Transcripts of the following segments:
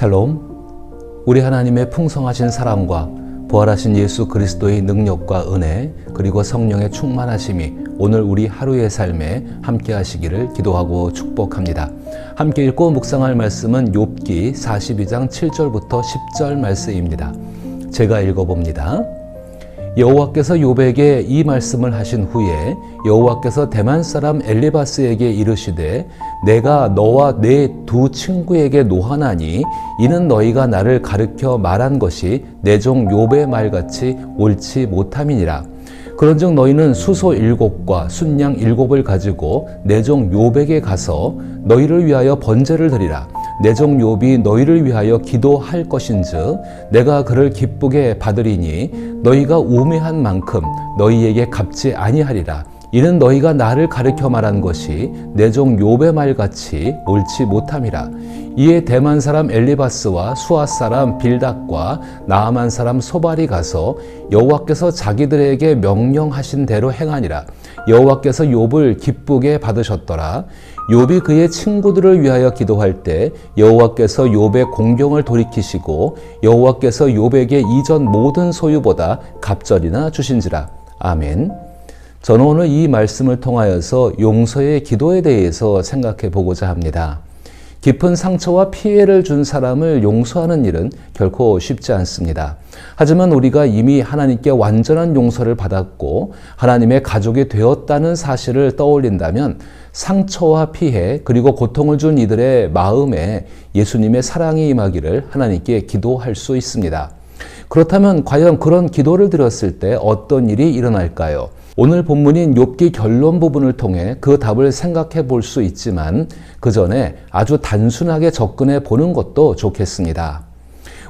샬롬. 우리 하나님의 풍성하신 사랑과 부활하신 예수 그리스도의 능력과 은혜 그리고 성령의 충만하심이 오늘 우리 하루의 삶에 함께 하시기를 기도하고 축복합니다. 함께 읽고 묵상할 말씀은 욥기 42장 7절부터 10절 말씀입니다. 제가 읽어봅니다. 여호와께서 욥에게 이 말씀을 하신 후에 여호와께서 대만 사람 엘리바스에게 이르시되 내가 너와 내 두 친구에게 노하나니 이는 너희가 나를 가르쳐 말한 것이 내 종 욥의 말같이 옳지 못함이니라. 그런즉 너희는 수소 7과 순양 7을 가지고 내 종 욥에게 가서 너희를 위하여 번제를 드리라. 내 종 욥이 너희를 위하여 기도할 것인즉 내가 그를 기쁘게 받으리니 너희가 우매한 만큼 너희에게 갚지 아니하리라. 이는 너희가 나를 가르쳐 말한 것이 내 종 욥의 말같이 옳지 못함이라. 이에 대만 사람 엘리바스와 수아 사람 빌닷과 나아만 사람 소발이 가서 여호와께서 자기들에게 명령하신 대로 행하니라. 여호와께서 욥을 기쁘게 받으셨더라. 욥이 그의 친구들을 위하여 기도할 때 여호와께서 욥의 공경을 돌이키시고 여호와께서 욥에게 이전 모든 소유보다 갑절이나 주신지라. 아멘. 저는 오늘 이 말씀을 통하여서 용서의 기도에 대해서 생각해 보고자 합니다. 깊은 상처와 피해를 준 사람을 용서하는 일은 결코 쉽지 않습니다. 하지만 우리가 이미 하나님께 완전한 용서를 받았고 하나님의 가족이 되었다는 사실을 떠올린다면 상처와 피해 그리고 고통을 준 이들의 마음에 예수님의 사랑이 임하기를 하나님께 기도할 수 있습니다. 그렇다면 과연 그런 기도를 드렸을 때 어떤 일이 일어날까요? 오늘 본문인 욥기 결론 부분을 통해 그 답을 생각해 볼 수 있지만 그 전에 아주 단순하게 접근해 보는 것도 좋겠습니다.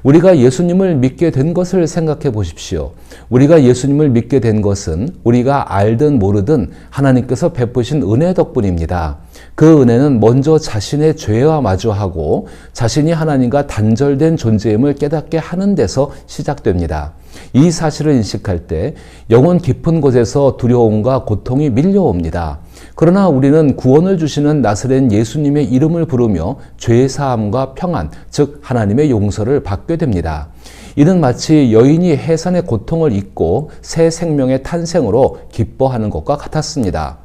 우리가 예수님을 믿게 된 것을 생각해 보십시오. 우리가 예수님을 믿게 된 것은 우리가 알든 모르든 하나님께서 베푸신 은혜 덕분입니다. 그 은혜는 먼저 자신의 죄와 마주하고 자신이 하나님과 단절된 존재임을 깨닫게 하는 데서 시작됩니다. 이 사실을 인식할 때 영혼 깊은 곳에서 두려움과 고통이 밀려옵니다. 그러나 우리는 구원을 주시는 나사렛 예수님의 이름을 부르며 죄 사함과 평안, 즉 하나님의 용서를 받게 됩니다. 이는 마치 여인이 해산의 고통을 잊고 새 생명의 탄생으로 기뻐하는 것과 같았습니다.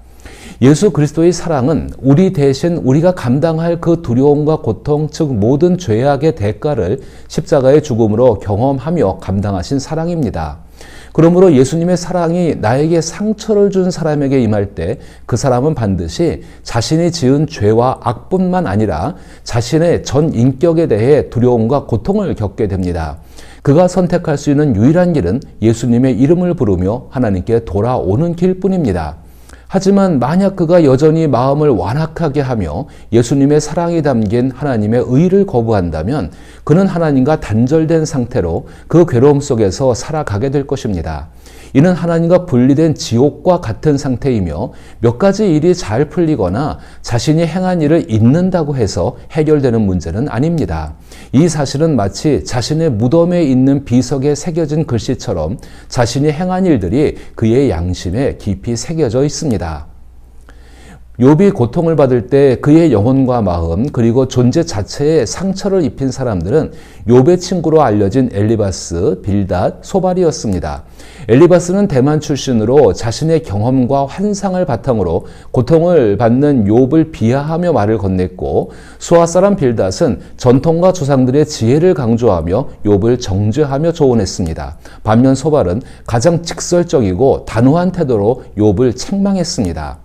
예수 그리스도의 사랑은 우리 대신 우리가 감당할 그 두려움과 고통, 즉 모든 죄악의 대가를 십자가의 죽음으로 경험하며 감당하신 사랑입니다. 그러므로 예수님의 사랑이 나에게 상처를 준 사람에게 임할 때 그 사람은 반드시 자신이 지은 죄와 악뿐만 아니라 자신의 전 인격에 대해 두려움과 고통을 겪게 됩니다. 그가 선택할 수 있는 유일한 길은 예수님의 이름을 부르며 하나님께 돌아오는 길뿐입니다. 하지만 만약 그가 여전히 마음을 완악하게 하며 예수님의 사랑이 담긴 하나님의 의를 거부한다면 그는 하나님과 단절된 상태로 그 괴로움 속에서 살아가게 될 것입니다. 이는 하나님과 분리된 지옥과 같은 상태이며 몇 가지 일이 잘 풀리거나 자신이 행한 일을 잊는다고 해서 해결되는 문제는 아닙니다. 이 사실은 마치 자신의 무덤에 있는 비석에 새겨진 글씨처럼 자신이 행한 일들이 그의 양심에 깊이 새겨져 있습니다. 욥이 고통을 받을 때 그의 영혼과 마음 그리고 존재 자체에 상처를 입힌 사람들은 욥의 친구로 알려진 엘리바스, 빌닷, 소발이었습니다. 엘리바스는 대만 출신으로 자신의 경험과 환상을 바탕으로 고통을 받는 욥을 비하하며 말을 건넸고 수아 사람 빌닷은 전통과 조상들의 지혜를 강조하며 욥을 정죄하며 조언했습니다. 반면 소발은 가장 직설적이고 단호한 태도로 욥을 책망했습니다.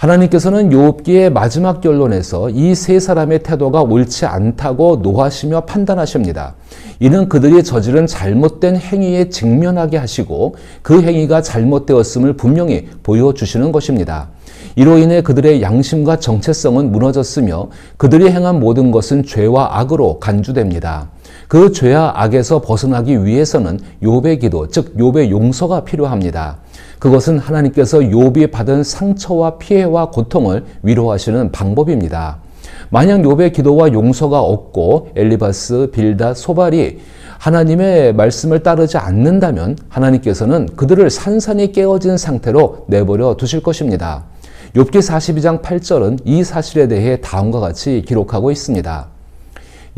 하나님께서는 욥기의 마지막 결론에서 이 세 사람의 태도가 옳지 않다고 노하시며 판단하십니다. 이는 그들이 저지른 잘못된 행위에 직면하게 하시고 그 행위가 잘못되었음을 분명히 보여주시는 것입니다. 이로 인해 그들의 양심과 정체성은 무너졌으며 그들이 행한 모든 것은 죄와 악으로 간주됩니다. 그 죄와 악에서 벗어나기 위해서는 욥의 기도, 즉 욥의 용서가 필요합니다. 그것은 하나님께서 욥이 받은 상처와 피해와 고통을 위로하시는 방법입니다. 만약 욥의 기도와 용서가 없고 엘리바스, 빌닷, 소발이 하나님의 말씀을 따르지 않는다면 하나님께서는 그들을 산산이 깨어진 상태로 내버려 두실 것입니다. 욥기 42장 8절은 이 사실에 대해 다음과 같이 기록하고 있습니다.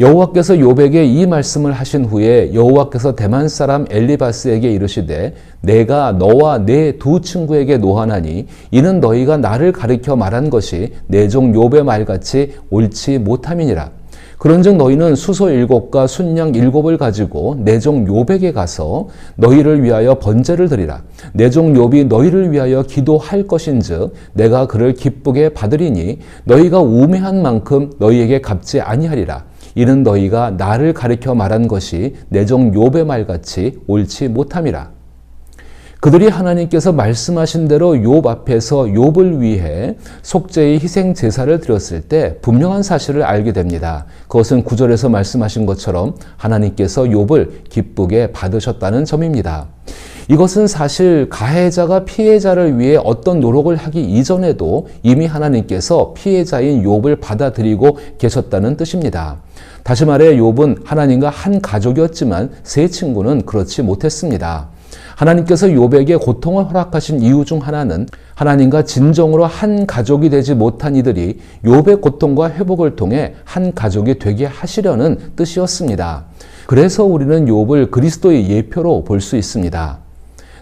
여호와께서 욥에게 이 말씀을 하신 후에 여호와께서 대만 사람 엘리바스에게 이르시되 내가 너와 내 두 친구에게 노하나니 이는 너희가 나를 가리켜 말한 것이 내 종 욥의 말같이 옳지 못함이니라. 그런즉 너희는 수소 7과 순양 7을 가지고 내 종 욥에게 가서 너희를 위하여 번제를 드리라. 내 종 욥이 너희를 위하여 기도할 것인즉 내가 그를 기쁘게 받으리니 너희가 우매한 만큼 너희에게 갚지 아니하리라. 이는 너희가 나를 가리켜 말한 것이 내 종 욥의 말같이 옳지 못함이라. 그들이 하나님께서 말씀하신 대로 욥 앞에서 욥을 위해 속죄의 희생 제사를 드렸을 때 분명한 사실을 알게 됩니다. 그것은 9절에서 말씀하신 것처럼 하나님께서 욥을 기쁘게 받으셨다는 점입니다. 이것은 사실 가해자가 피해자를 위해 어떤 노력을 하기 이전에도 이미 하나님께서 피해자인 욥을 받아들이고 계셨다는 뜻입니다. 다시 말해 욥은 하나님과 한 가족이었지만 세 친구는 그렇지 못했습니다. 하나님께서 욥에게 고통을 허락하신 이유 중 하나는 하나님과 진정으로 한 가족이 되지 못한 이들이 욥의 고통과 회복을 통해 한 가족이 되게 하시려는 뜻이었습니다. 그래서 우리는 욥을 그리스도의 예표로 볼 수 있습니다.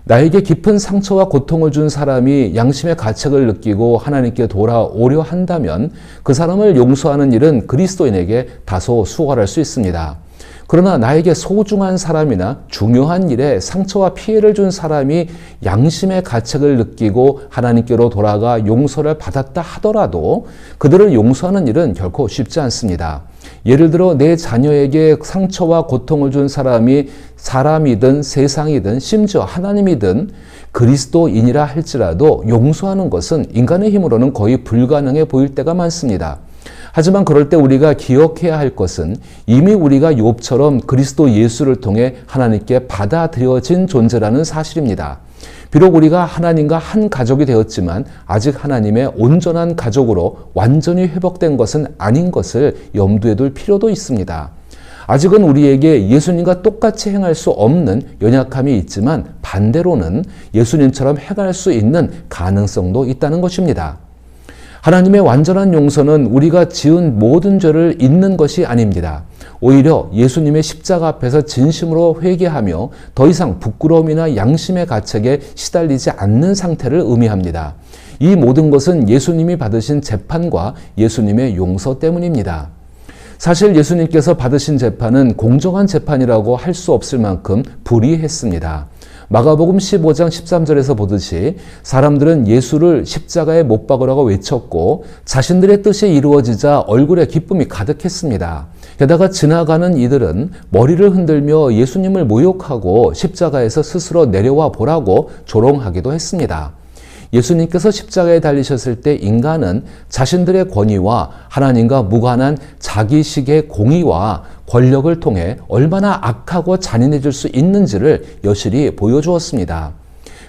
나에게 깊은 상처와 고통을 준 사람이 양심의 가책을 느끼고 하나님께 돌아오려 한다면 그 사람을 용서하는 일은 그리스도인에게 다소 수월할 수 있습니다. 그러나 나에게 소중한 사람이나 중요한 일에 상처와 피해를 준 사람이 양심의 가책을 느끼고 하나님께로 돌아가 용서를 받았다 하더라도 그들을 용서하는 일은 결코 쉽지 않습니다. 예를 들어 내 자녀에게 상처와 고통을 준 사람이 사람이든 세상이든 심지어 하나님이든 그리스도인이라 할지라도 용서하는 것은 인간의 힘으로는 거의 불가능해 보일 때가 많습니다. 하지만 그럴 때 우리가 기억해야 할 것은 이미 우리가 욥처럼 그리스도 예수를 통해 하나님께 받아들여진 존재라는 사실입니다. 비록 우리가 하나님과 한 가족이 되었지만 아직 하나님의 온전한 가족으로 완전히 회복된 것은 아닌 것을 염두에 둘 필요도 있습니다. 아직은 우리에게 예수님과 똑같이 행할 수 없는 연약함이 있지만 반대로는 예수님처럼 행할 수 있는 가능성도 있다는 것입니다. 하나님의 완전한 용서는 우리가 지은 모든 죄를 잊는 것이 아닙니다. 오히려 예수님의 십자가 앞에서 진심으로 회개하며 더 이상 부끄러움이나 양심의 가책에 시달리지 않는 상태를 의미합니다. 이 모든 것은 예수님이 받으신 재판과 예수님의 용서 때문입니다. 사실 예수님께서 받으신 재판은 공정한 재판이라고 할 수 없을 만큼 불의했습니다. 마가복음 15장 13절에서 보듯이 사람들은 예수를 십자가에 못 박으라고 외쳤고 자신들의 뜻이 이루어지자 얼굴에 기쁨이 가득했습니다. 게다가 지나가는 이들은 머리를 흔들며 예수님을 모욕하고 십자가에서 스스로 내려와 보라고 조롱하기도 했습니다. 예수님께서 십자가에 달리셨을 때 인간은 자신들의 권위와 하나님과 무관한 자기식의 공의와 권력을 통해 얼마나 악하고 잔인해질 수 있는지를 여실히 보여주었습니다.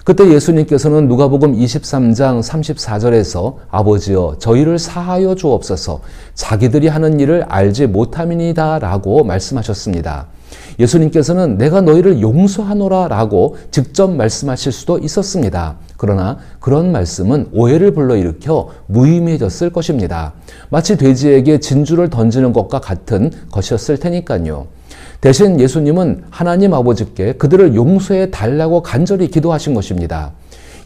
그때 예수님께서는 누가복음 23장 34절에서 아버지여 저희를 사하여 주옵소서 자기들이 하는 일을 알지 못함이니이다 라고 말씀하셨습니다. 예수님께서는 내가 너희를 용서하노라 라고 직접 말씀하실 수도 있었습니다. 그러나 그런 말씀은 오해를 불러일으켜 무의미해졌을 것입니다. 마치 돼지에게 진주를 던지는 것과 같은 것이었을 테니까요. 대신 예수님은 하나님 아버지께 그들을 용서해 달라고 간절히 기도하신 것입니다.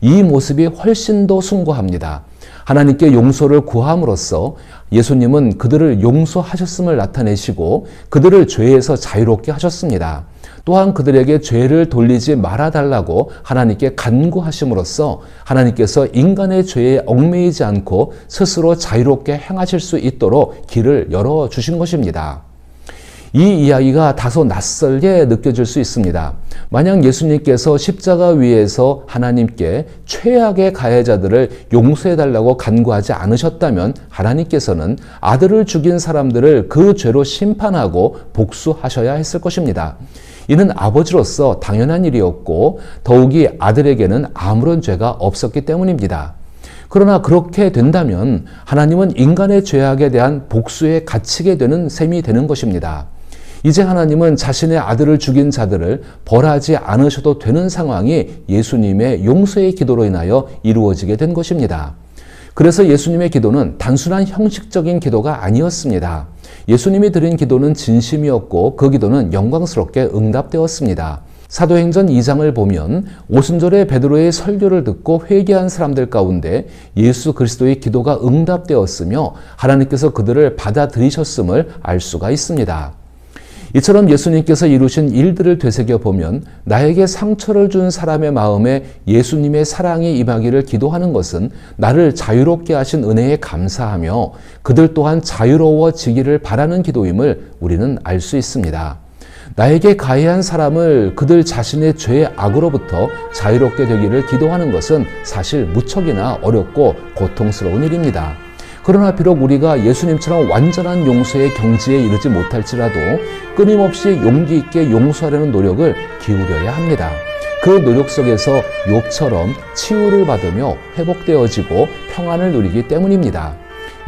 이 모습이 훨씬 더 숭고합니다. 하나님께 용서를 구함으로써 예수님은 그들을 용서하셨음을 나타내시고 그들을 죄에서 자유롭게 하셨습니다. 또한 그들에게 죄를 돌리지 말아달라고 하나님께 간구하심으로써 하나님께서 인간의 죄에 얽매이지 않고 스스로 자유롭게 행하실 수 있도록 길을 열어주신 것입니다. 이 이야기가 다소 낯설게 느껴질 수 있습니다. 만약 예수님께서 십자가 위에서 하나님께 최악의 가해자들을 용서해달라고 간구하지 않으셨다면 하나님께서는 아들을 죽인 사람들을 그 죄로 심판하고 복수하셔야 했을 것입니다. 이는 아버지로서 당연한 일이었고 더욱이 아들에게는 아무런 죄가 없었기 때문입니다. 그러나 그렇게 된다면 하나님은 인간의 죄악에 대한 복수에 갇히게 되는 셈이 되는 것입니다. 이제 하나님은 자신의 아들을 죽인 자들을 벌하지 않으셔도 되는 상황이 예수님의 용서의 기도로 인하여 이루어지게 된 것입니다. 그래서 예수님의 기도는 단순한 형식적인 기도가 아니었습니다. 예수님이 드린 기도는 진심이었고 그 기도는 영광스럽게 응답되었습니다. 사도행전 2장을 보면 오순절에 베드로의 설교를 듣고 회개한 사람들 가운데 예수 그리스도의 기도가 응답되었으며 하나님께서 그들을 받아들이셨음을 알 수가 있습니다. 이처럼 예수님께서 이루신 일들을 되새겨보면 나에게 상처를 준 사람의 마음에 예수님의 사랑이 임하기를 기도하는 것은 나를 자유롭게 하신 은혜에 감사하며 그들 또한 자유로워지기를 바라는 기도임을 우리는 알 수 있습니다. 나에게 가해한 사람을 그들 자신의 죄의 악으로부터 자유롭게 되기를 기도하는 것은 사실 무척이나 어렵고 고통스러운 일입니다. 그러나 비록 우리가 예수님처럼 완전한 용서의 경지에 이르지 못할지라도 끊임없이 용기 있게 용서하려는 노력을 기울여야 합니다. 그 노력 속에서 욥처럼 치유를 받으며 회복되어지고 평안을 누리기 때문입니다.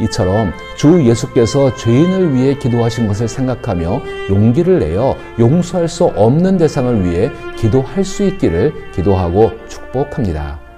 이처럼 주 예수께서 죄인을 위해 기도하신 것을 생각하며 용기를 내어 용서할 수 없는 대상을 위해 기도할 수 있기를 기도하고 축복합니다.